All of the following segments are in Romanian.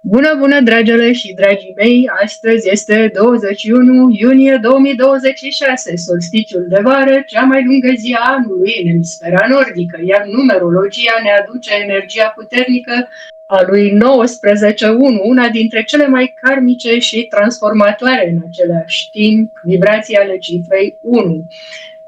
Bună, bună, dragele și dragii mei! Astăzi este 21 iunie 2026, solsticiul de vară, cea mai lungă zi a anului în emisfera nordică, iar numerologia ne aduce energia puternică a lui 19.1, una dintre cele mai karmice și transformatoare în același timp, vibrații ale cifrei 1.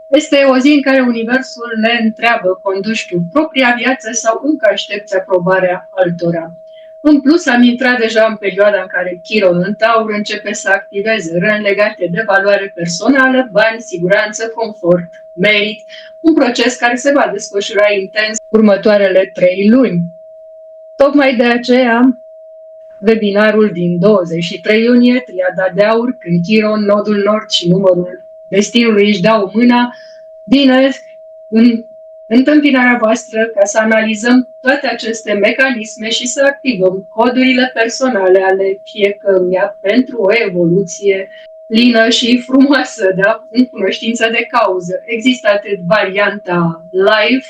Este o zi în care Universul ne întreabă, conduci tu propria viață sau încă aștepți aprobarea altora? În plus, am intrat deja în perioada în care Chiron în Taur începe să activeze răni legate de valoare personală, bani, siguranță, confort, merit, un proces care se va desfășura intens următoarele 3 luni. Tocmai de aceea, webinarul din 23 iunie, Triada de Aur, când Chiron, nodul nord și numărul destinului își dau mâna, vine în întâmpinarea voastră ca să analizăm toate aceste mecanisme și să activăm codurile personale ale fiecăruia pentru o evoluție lină și frumoasă, da? În cunoștință de cauză. Există atât varianta live,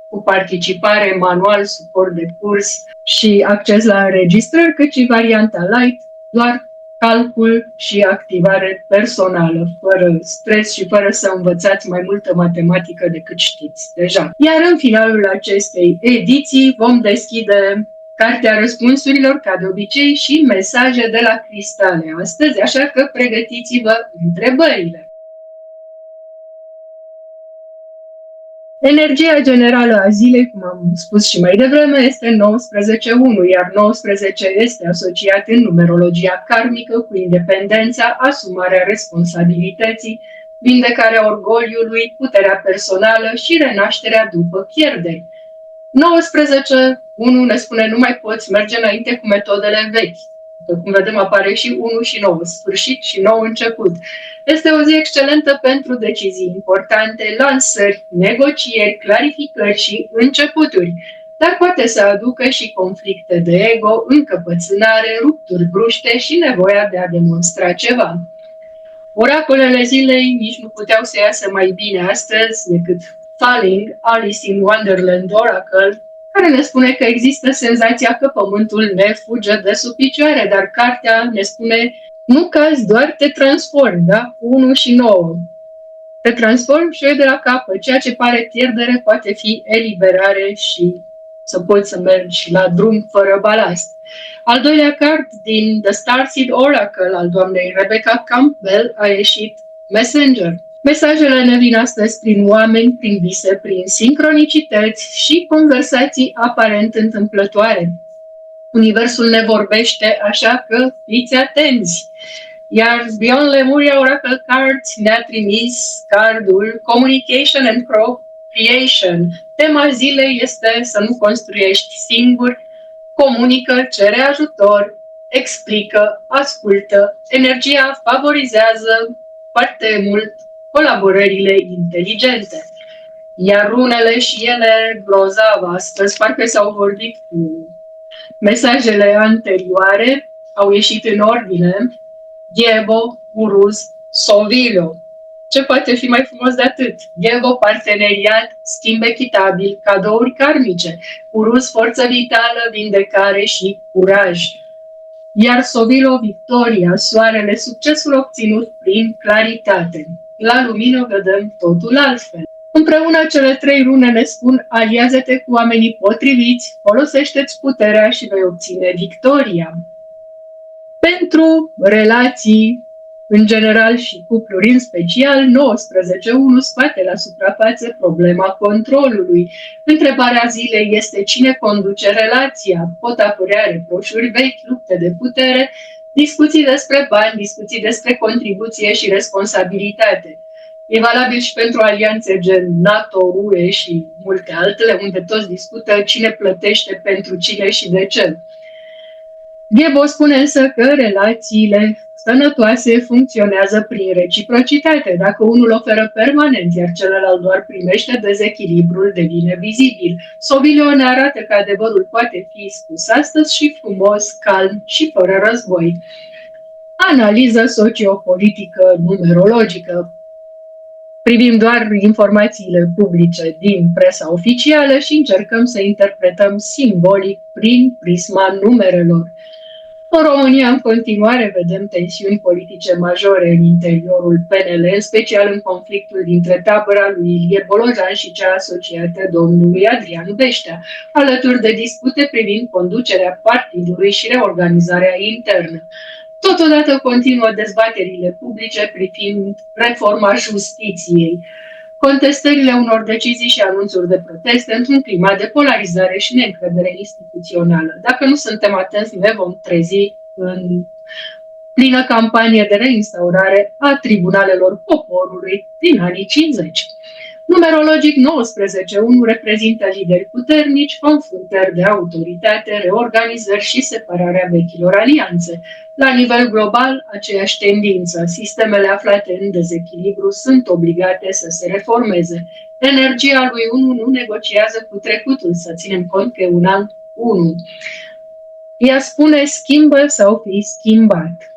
cu participare, manual, suport de curs și acces la înregistrări, cât și varianta light, doar calcul și activare personală, fără stres și fără să învățați mai multă matematică decât știți deja. Iar în finalul acestei ediții vom deschide cartea răspunsurilor, ca de obicei, și mesaje de la cristale astăzi, așa că pregătiți-vă întrebările. Energia generală a zilei, cum am spus și mai devreme, este 19.1, iar 19 este asociat în numerologia karmică cu independența, asumarea responsabilității, vindecarea orgoliului, puterea personală și renașterea după pierderi. 19.1 ne spune nu mai poți merge înainte cu metodele vechi. Cum vedem, apare și 1 și 9, sfârșit și nou început. Este o zi excelentă pentru decizii importante, lansări, negocieri, clarificări și începuturi, dar poate să aducă și conflicte de ego, încăpățânare, rupturi bruște și nevoia de a demonstra ceva. Oracolele zilei nici nu puteau să iasă mai bine astăzi decât Falling, Alice in Wonderland Oracle, care ne spune că există senzația că pământul ne fuge de sub picioare, dar cartea ne spune nu cazi, doar te transformi, da? 1 și 9. Te transformi și de la capăt. Ceea ce pare pierdere poate fi eliberare și să poți să mergi la drum fără balast. Al doilea card din The Starseed Oracle al doamnei Rebecca Campbell a ieșit Messenger. Mesajele ne vin astăzi prin oameni, prin vise, prin sincronicități și conversații aparent întâmplătoare. Universul ne vorbește, așa că fiți atenți! Iar Beyond Lemuria Oracle Cards ne-a trimis cardul Communication and Creation. Tema zilei este să nu construiești singur, comunică, cere ajutor, explică, ascultă. Energia favorizează foarte mult colaborările inteligente. Iar runele și ele grozavă astăzi, parcă s-au vorbit cu mesajele anterioare, au ieșit în ordine. Ghevo, Uruz, Sovilo. Ce poate fi mai frumos de atât? Ghevo, parteneriat, schimb echitabil, cadouri karmice. Uruz, forță vitală, vindecare și curaj. Iar Sovilo, victoria, soarele, succesul obținut prin claritate. La lumină vedem totul altfel. Împreună cele 3 rune ne spun aliază-te cu oamenii potriviți, folosește-ți puterea și vei obține victoria. Pentru relații în general și cupluri în special, 19.1 scoate la suprafață problema controlului. Întrebarea zilei este cine conduce relația. Pot apărea reproșuri vechi, lupte de putere, discuții despre bani, discuții despre contribuție și responsabilitate. E valabil și pentru alianțe gen NATO, UE și multe altele, unde toți discută cine plătește pentru cine și de ce. Ghebo spune însă că relațiile sănătoase funcționează prin reciprocitate. Dacă unul oferă permanent, iar celălalt doar primește, dezechilibrul devine vizibil. Sovilio ne arată că adevărul poate fi spus astăzi și frumos, calm și fără război. Analiză sociopolitică numerologică. Privim doar informațiile publice din presa oficială și încercăm să interpretăm simbolic prin prisma numerelor. În România, în continuare, vedem tensiuni politice majore în interiorul PNL, în special în conflictul dintre tabăra lui Ilie Bolojan și cea asociată domnului Adrian Beștea, alături de dispute privind conducerea partidului și reorganizarea internă. Totodată continuă dezbaterile publice privind reforma justiției, contestările unor decizii și anunțuri de proteste într-un climat de polarizare și neîncredere instituțională. Dacă nu suntem atenți, ne vom trezi în plină campanie de reinstaurare a tribunalelor poporului din anii 50. Numerologic 19, 1 reprezintă lideri puternici, confruntări de autoritate, reorganizări și separarea vechilor alianțe. La nivel global, aceeași tendință. Sistemele aflate în dezechilibru sunt obligate să se reformeze. Energia lui 1 nu negociază cu trecutul, să ținem cont că e un an 1. Ea spune schimbă sau fii schimbat.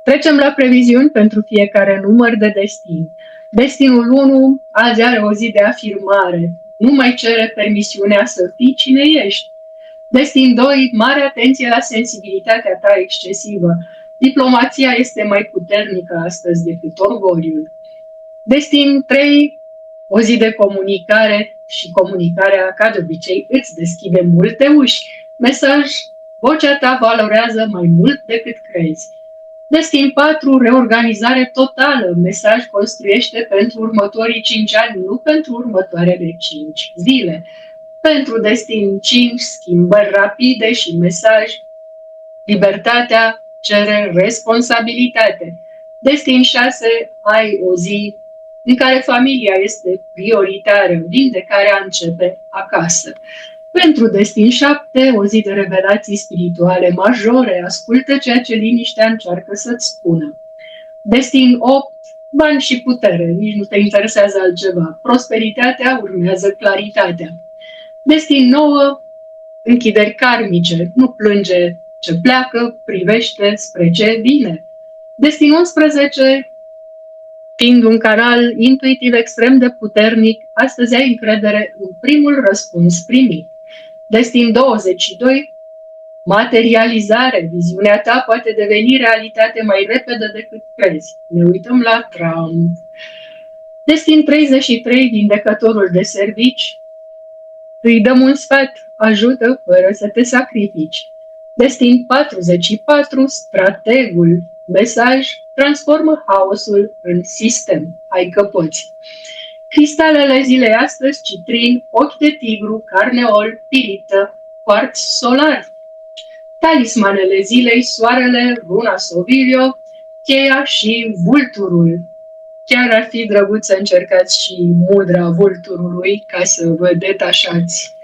Trecem la previziuni pentru fiecare număr de destin. Destinul 1 azi are o zi de afirmare. Nu mai cere permisiunea să fii cine ești. Destin 2, mare atenție la sensibilitatea ta excesivă. Diplomația este mai puternică astăzi decât orgoliul. Destin 3, o zi de comunicare și comunicarea, ca de obicei, îți deschide multe uși. Mesaj, vocea ta valorează mai mult decât crezi. Destin 4, reorganizare totală. Mesaj construiește pentru următorii 5 ani, nu pentru următoarele 5 zile. Pentru destin 5, schimbări rapide și mesaj, libertatea cere responsabilitate. Destin 6, ai o zi în care familia este prioritară, din de care a începe acasă. Pentru destin 7, o zi de revelații spirituale majore, ascultă ceea ce liniștea încearcă să-ți spună. Destin 8, bani și putere, nici nu te interesează altceva. Prosperitatea urmează claritatea. Destin 9, închideri karmice, nu plânge ce pleacă, privește spre ce vine. Destin 11, fiind un canal intuitiv extrem de puternic, astăzi ai încredere în primul răspuns primit. Destin 22, materializare, viziunea ta poate deveni realitate mai repede decât crezi. Ne uităm la Trump. Destin 33, vindecătorul de servici, îi dăm un sfat, ajută fără să te sacrifici. Destin 44, strategul, mesaj, transformă haosul în sistem. Hai că poți. Cristalele zilei astăzi, citrin, ochi de tigru, carneol, pirită, quarț solar. Talismanele zilei, soarele, runa Sovilio, cheia și vulturul. Chiar ar fi drăguț să încercați și mudra vulturului ca să vă detașați.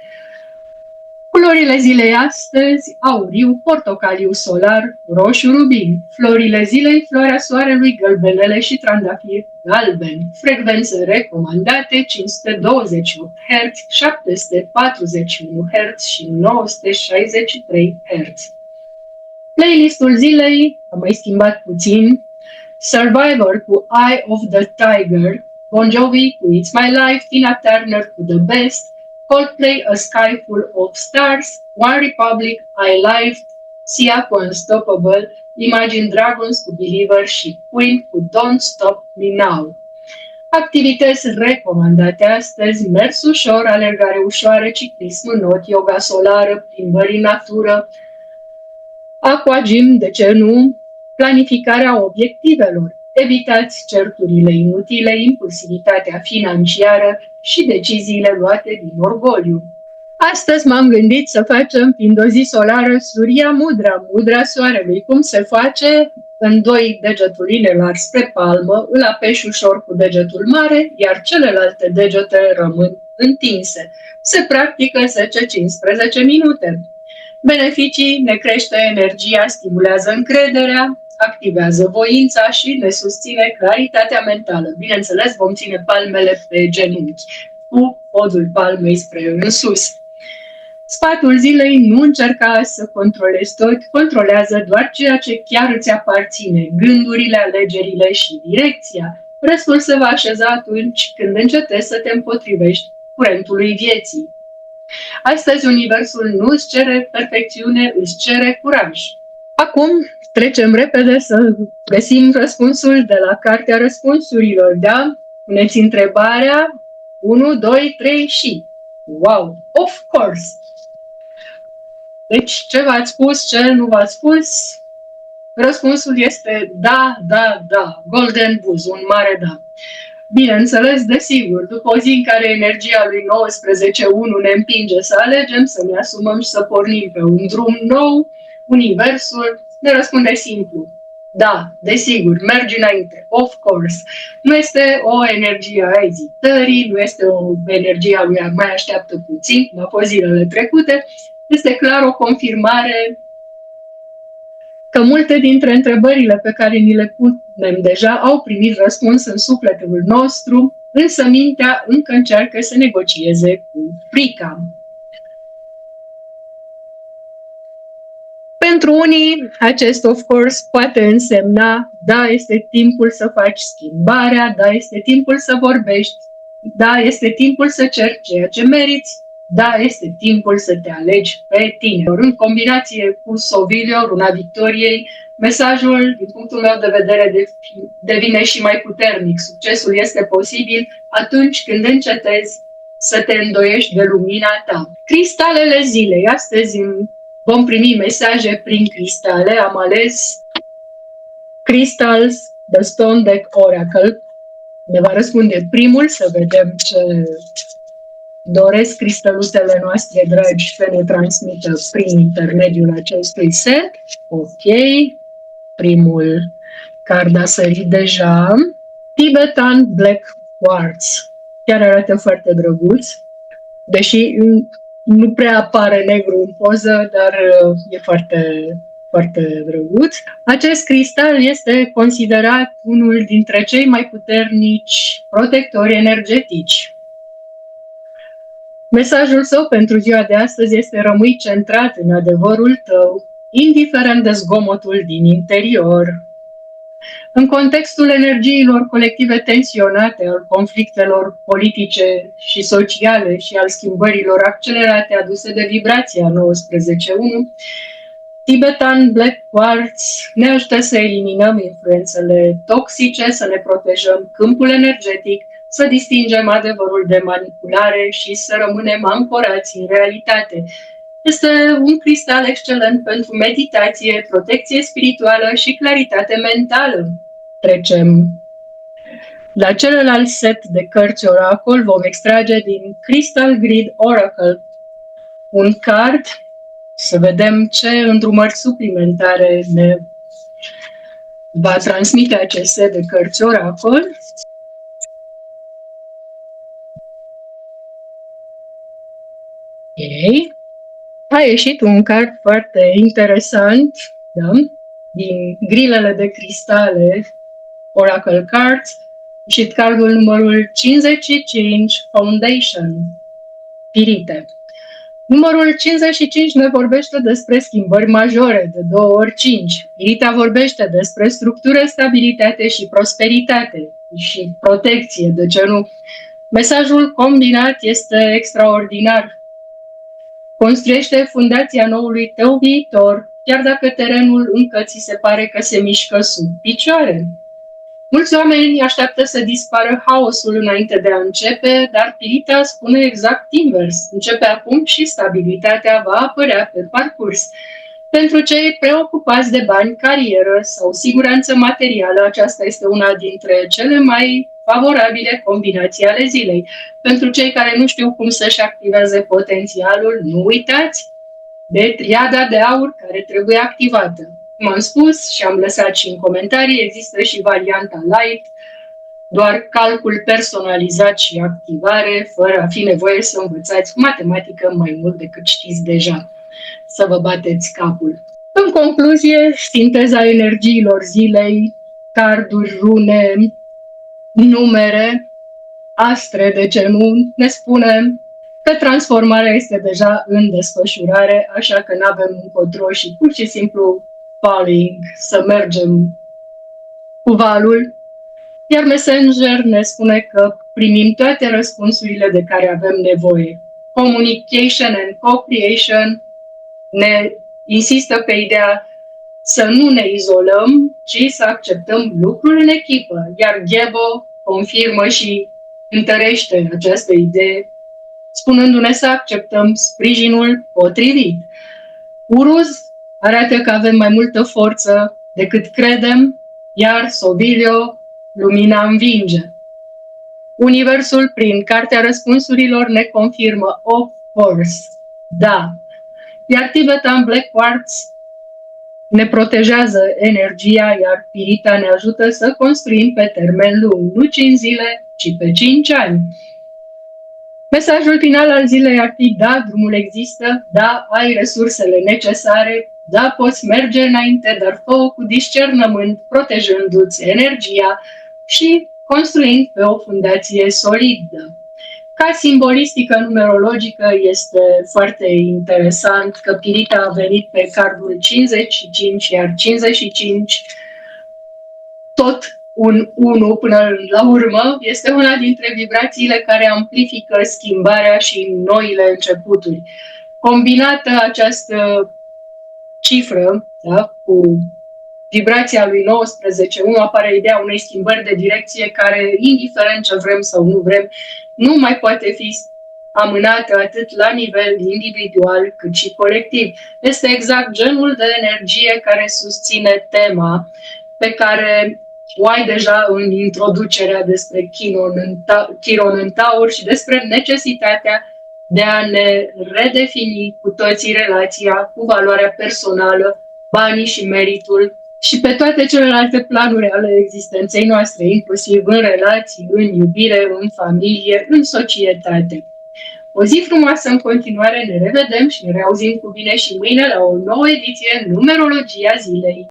Culorile zilei astăzi, auriu, portocaliu solar, roșu rubin. Florile zilei, floarea soarelui, gălbenele și trandafiri galben. Frecvențe recomandate 528 Hz, 741 Hz și 963 Hz. Playlistul zilei, am mai schimbat puțin, Survivor cu Eye of the Tiger, Bon Jovi cu It's My Life, Tina Turner cu The Best, Coldplay A Sky Full of Stars, One Republic, I Lived, Sia cu Unstoppable, Imagine Dragons cu Believer și Queen cu Don't Stop Me Now. Activități recomandate astăzi, mers ușor, alergare ușoară, ciclism în not, yoga solară, plimbări în natură, aquagym, de ce nu, planificarea obiectivelor. Evitați certurile inutile, impulsivitatea financiară și deciziile luate din orgoliu. Astăzi m-am gândit să facem, fiind o zi solară, Surya Mudra, mudra soarelui. Cum se face? Îndoi degetul inelar spre palmă, îl apeși ușor cu degetul mare, iar celelalte degete rămân întinse. Se practică 10-15 minute. Beneficii: ne crește energia, stimulează încrederea, activează voința și ne susține claritatea mentală. Bineînțeles, vom ține palmele pe genunchi, cu podul palmei spre în sus. Sfatul zilei: nu încerca să controlezi tot, controlează doar ceea ce chiar îți aparține, gândurile, alegerile și direcția. Restul se va așeza atunci când încetezi să te împotrivești curentului vieții. Astăzi universul nu îți cere perfecțiune, îți cere curaj. Acum trecem repede să găsim răspunsul de la Cartea Răspunsurilor, da? Puneți întrebarea 1, 2, 3 și... Wow! Of course! Deci ce v-ați spus, ce nu v-ați spus? Răspunsul este da, da, da. Golden Buzz, un mare da. Bineînțeles, desigur, după o zi în care energia lui 19.1 ne împinge să alegem, să ne asumăm și să pornim pe un drum nou, universul ne răspunde simplu. Da, desigur, mergi înainte, of course. Nu este o energie a ezitării, nu este o energie a lui mai așteaptă puțin, cum a fost zilele trecute, este clar o confirmare că multe dintre întrebările pe care ni le punem deja au primit răspuns în sufletul nostru, însă mintea încă încearcă să negocieze cu frica. Pentru unii, acest of course poate însemna, da, este timpul să faci schimbarea, da, este timpul să vorbești, da, este timpul să ceri ceea ce meriți, da, este timpul să te alegi pe tine. În combinație cu Sovilio, Runa Victoriei, mesajul, din punctul meu de vedere, devine și mai puternic. Succesul este posibil atunci când încetezi să te îndoiești de lumina ta. Cristalele zilei. Astăzi vom primi mesaje prin cristale. Am ales Crystals, The Stone Deck Oracle. Ne va răspunde primul, să vedem ce doresc cristăluțele noastre dragi să ne transmită prin intermediul acestui set. Ok. Primul card a sărit deja. Tibetan Black Quartz. Chiar arată foarte drăguț. Deși nu prea apare negru în poză, dar e foarte, foarte drăguț. Acest cristal este considerat unul dintre cei mai puternici protectori energetici. Mesajul său pentru ziua de astăzi este: rămâi centrat în adevărul tău, indiferent de zgomotul din interior. În contextul energiilor colective tensionate, al conflictelor politice și sociale și al schimbărilor accelerate aduse de vibrația 19.1, Tibetan Black Quartz ne ajută să eliminăm influențele toxice, să ne protejăm câmpul energetic, să distingem adevărul de manipulare și să rămânem ancorați în realitate. Este un cristal excelent pentru meditație, protecție spirituală și claritate mentală. Trecem la celălalt set de cărți oracol. Vom extrage din Crystal Grid Oracle un card, să vedem ce îndrumări suplimentare ne va transmite acest set de cărți oracol. Ok. A ieșit un card foarte interesant, da? Din grilele de cristale Oracle Cards, și cardul numărul 55, Foundation, Pirite. Numărul 55 ne vorbește despre schimbări majore, de 2 ori 5. Pirita vorbește despre structură, stabilitate și prosperitate și protecție, de ce nu? Mesajul combinat este extraordinar. Construiește fundația noului tău viitor, chiar dacă terenul încă ți se pare că se mișcă sub picioare. Mulți oameni așteaptă să dispară haosul înainte de a începe, dar Pirita spune exact invers. Începe acum și stabilitatea va apărea pe parcurs. Pentru cei preocupați de bani, carieră sau siguranță materială, aceasta este una dintre cele mai favorabile combinații ale zilei. Pentru cei care nu știu cum să-și activeze potențialul, nu uitați de triada de aur care trebuie activată. Cum am spus și am lăsat și în comentarii, există și varianta light, doar calcul personalizat și activare, fără a fi nevoie să învățați matematică mai mult decât știți deja, să vă bateți capul. În concluzie, sinteza energiilor zilei, carduri, rune, numere, astre, de ce nu, ne spune că transformarea este deja în desfășurare, așa că nu avem încotro și pur și simplu falling, să mergem cu valul. Iar Messenger ne spune că primim toate răspunsurile de care avem nevoie. communication and co-creation ne insistă pe ideea să nu ne izolăm, ci să acceptăm lucrul în echipă. Iar Ghebo confirmă și întărește această idee, spunându-ne să acceptăm sprijinul potrivit. Uruz arată că avem mai multă forță decât credem, iar Sobilio, lumina învinge. Universul, prin Cartea Răspunsurilor, ne confirmă, of course, da. Iar Tibetan Black Quartz ne protejează energia, iar Pirita ne ajută să construim pe termen lung, nu 5 zile, ci pe 5 ani. Mesajul final al zilei ar fi, da, drumul există, da, ai resursele necesare, da, poți merge înainte, dar fă-o cu discernământ, protejându-ți energia și construind pe o fundație solidă. Ca simbolistică numerologică este foarte interesant că Pirita a venit pe cardul 55, iar 55, tot un 1 până la urmă, este una dintre vibrațiile care amplifică schimbarea și noile începuturi. Combinată această cifră, da, cu vibrația lui 19, apare ideea unei schimbări de direcție care, indiferent ce vrem sau nu vrem, nu mai poate fi amânată atât la nivel individual cât și colectiv. Este exact genul de energie care susține tema pe care o ai deja în introducerea despre Chiron în Taur și despre necesitatea de a ne redefini cu toții relația cu valoarea personală, banii și meritul și pe toate celelalte planuri ale existenței noastre, inclusiv în relații, în iubire, în familie, în societate. O zi frumoasă în continuare, ne revedem și ne reauzim cu bine și mâine la o nouă ediție Numerologia Zilei.